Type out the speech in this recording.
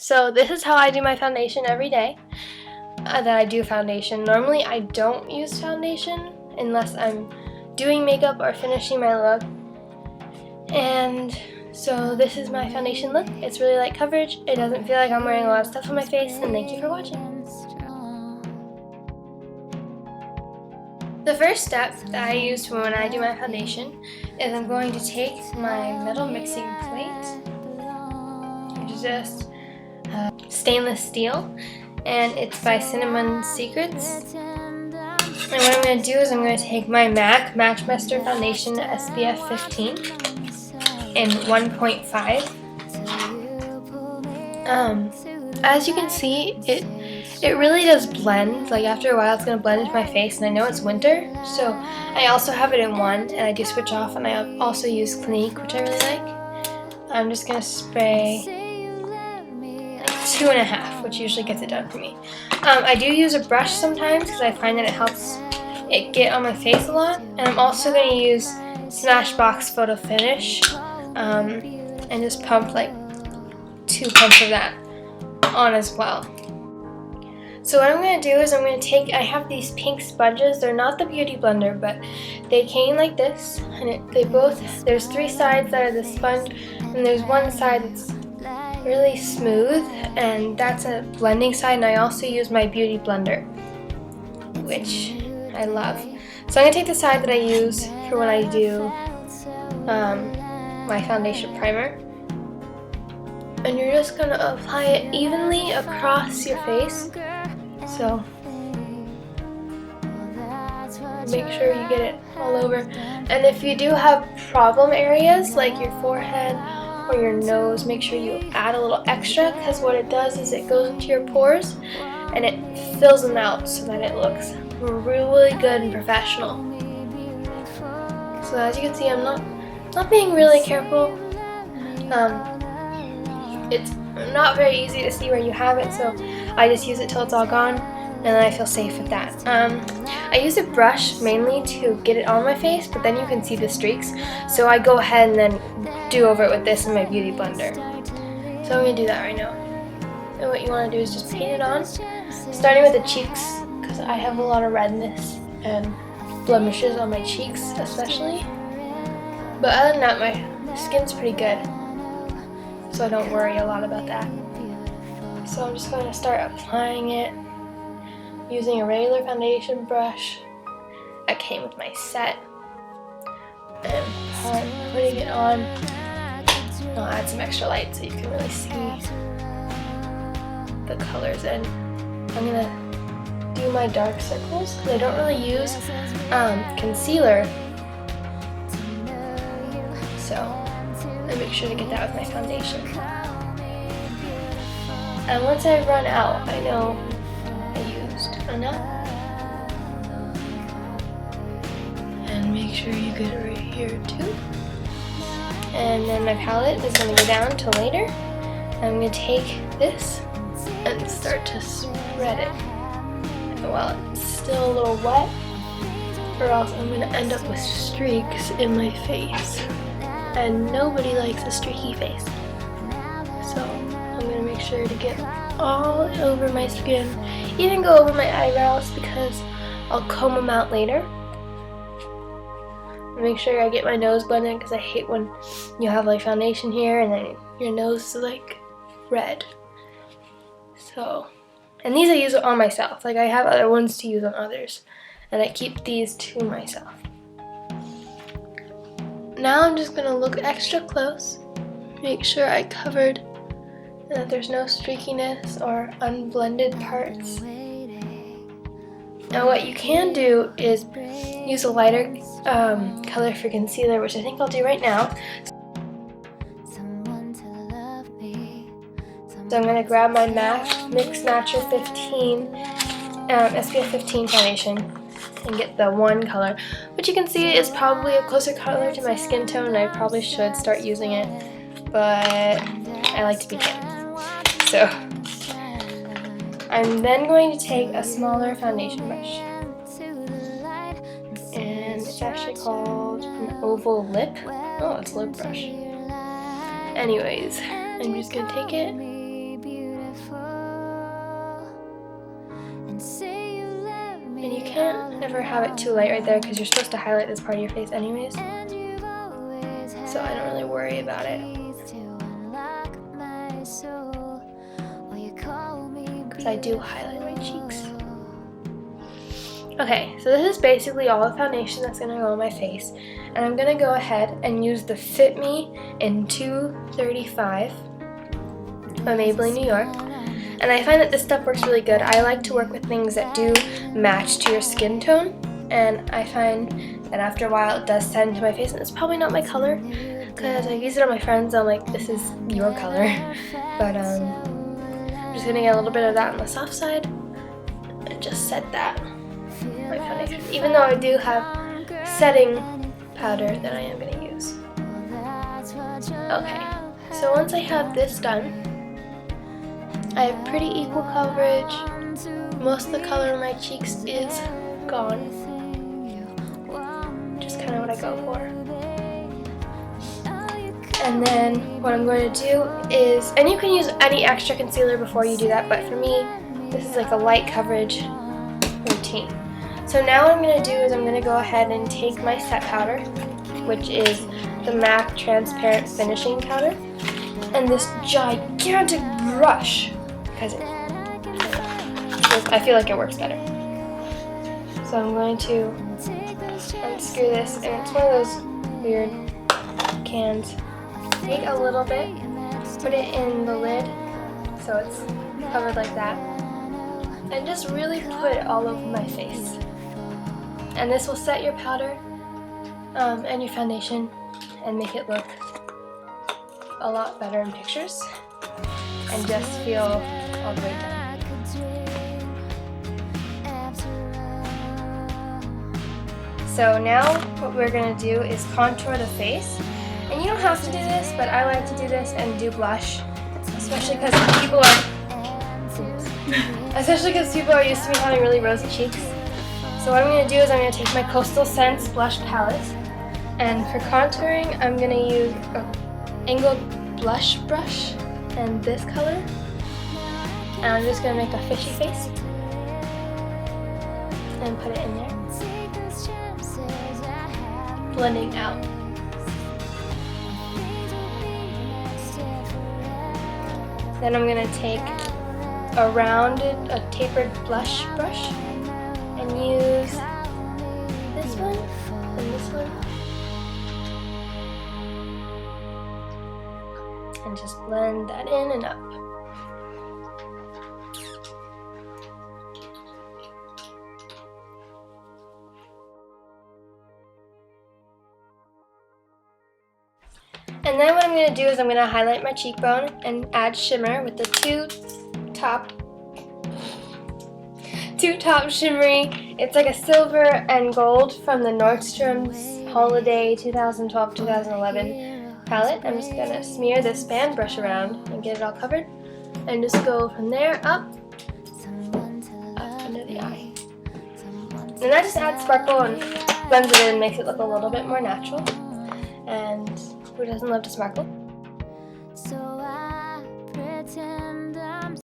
So this is how I do my foundation every day that I do foundation. Normally I don't use foundation unless I'm doing makeup or finishing my look. And so this is my foundation look. It's really light coverage. It doesn't feel like I'm wearing a lot of stuff on my face, and thank you for watching. The first step that I use for when I do my foundation is I'm going to take my metal mixing plate, which is just stainless steel, and it's by Cinnamon Secrets. And what I'm going to do is I'm going to take my MAC Mixmaster Foundation SPF 15 in 1.5. As you can see, it really does blend. Like after a while it's going to blend into my face, and I know it's winter, so I also have it in 1, and I do switch off, and I also use Clinique, which I really like. I'm just going to spray like 2.5, which usually gets it done for me. I do use a brush sometimes because I find that it helps it get on my face a lot, and I'm also going to use Smashbox Photo Finish and just pump like 2 pumps of that on as well. So what I'm going to do is I'm going to take, I have these pink sponges. They're not the Beauty Blender, but they came like this, and there's 3 sides that are the sponge, and there's one side that's really smooth, and that's a blending side, and I also use my Beauty Blender, which I love. So I'm going to take the side that I use for when I do my foundation primer, and you're just going to apply it evenly across your face. So make sure you get it all over. And if you do have problem areas like your forehead or your nose, make sure you add a little extra, because what it does is it goes into your pores and it fills them out so that it looks really good and professional. So as you can see, I'm not being really careful. It's not very easy to see where you have it, so I just use it till it's all gone, and then I feel safe with that. I use a brush mainly to get it on my face, but then you can see the streaks, so I go ahead and then do over it with this in my Beauty Blender. So I'm going to do that right now. And what you want to do is just paint it on, starting with the cheeks, because I have a lot of redness and blemishes on my cheeks especially. But other than that, my skin's pretty good, so I don't worry a lot about that. So I'm just going to start applying it using a regular foundation brush that came with my set, and putting it on. I'll add some extra light so you can really see the colors, and I'm going to do my dark circles because I don't really use concealer, so I make sure to get that with my foundation. And once I run out, I know I used enough. And make sure you get it right here too. And then my palette is going to go down till later. I'm going to take this and start to spread it while it's still a little wet, or else I'm going to end up with streaks in my face. And nobody likes a streaky face. So I'm going to make sure to get all over my skin, even go over my eyebrows, because I'll comb them out later. Make sure I get my nose blended, because I hate when you have like foundation here and then your nose is like red. So, and these I use on myself. Like I have other ones to use on others, and I keep these to myself. Now I'm just going to look extra close, make sure I covered and that there's no streakiness or unblended parts. Now what you can do is use a lighter color for concealer, which I think I'll do right now. So I'm going to grab my MAC Mixmaster 15 SPF 15 foundation and get the 1 color, which you can see is probably a closer color to my skin tone, and I probably should start using it, but I like to be tan. So I'm then going to take a smaller foundation brush, and it's actually called an oval lip. Oh, it's a lip brush. Anyways, I'm just going to take it can't ever have it too light right there because you're supposed to highlight this part of your face anyways. So I don't really worry about it. Because I do highlight my cheeks. Okay, so this is basically all the foundation that's going to go on my face. And I'm going to go ahead and use the Fit Me in 235 by Maybelline New York. And I find that this stuff works really good. I like to work with things that do match to your skin tone. And I find that after a while it does set into my face. And it's probably not my color because I use it on my friends and I'm like, this is your color. But I'm just going to get a little bit of that on the soft side and just set that. My foundation, even though I do have setting powder that I am going to use. Okay, so once I have this done, I have pretty equal coverage. Most of the color in my cheeks is gone. Just kind of what I go for. And then what I'm going to do is, and you can use any extra concealer before you do that, but for me, this is like a light coverage routine. So now what I'm going to do is I'm going to go ahead and take my set powder, which is the MAC Transparent Finishing Powder, and this gigantic brush, because I feel like it works better. So I'm going to unscrew this, and it's one of those weird cans. Take a little bit, put it in the lid, so it's covered like that, and just really put it all over my face. And this will set your powder and your foundation and make it look a lot better in pictures and just feel all the way done. So now what we're going to do is contour the face. And you don't have to do this, but I like to do this and do blush, especially because people are used to me having really rosy cheeks. So what I'm going to do is I'm going to take my Costal Scents blush palette, and for contouring I'm going to use an angled blush brush and this color, and I'm just going to make a fishy face and put it in there, blending out. Then I'm going to take a tapered blush brush and use this one and this one and just blend that in and up. And then what I'm going to do is I'm going to highlight my cheekbone and add shimmer with the two top shimmery. It's like a silver and gold from the Nordstrom's Holiday 2012-2011 palette. I'm just going to smear this fan brush around and get it all covered. And just go from there up under the eye. And that just adds sparkle and blends it in, makes it look a little bit more natural. And who doesn't love to sparkle?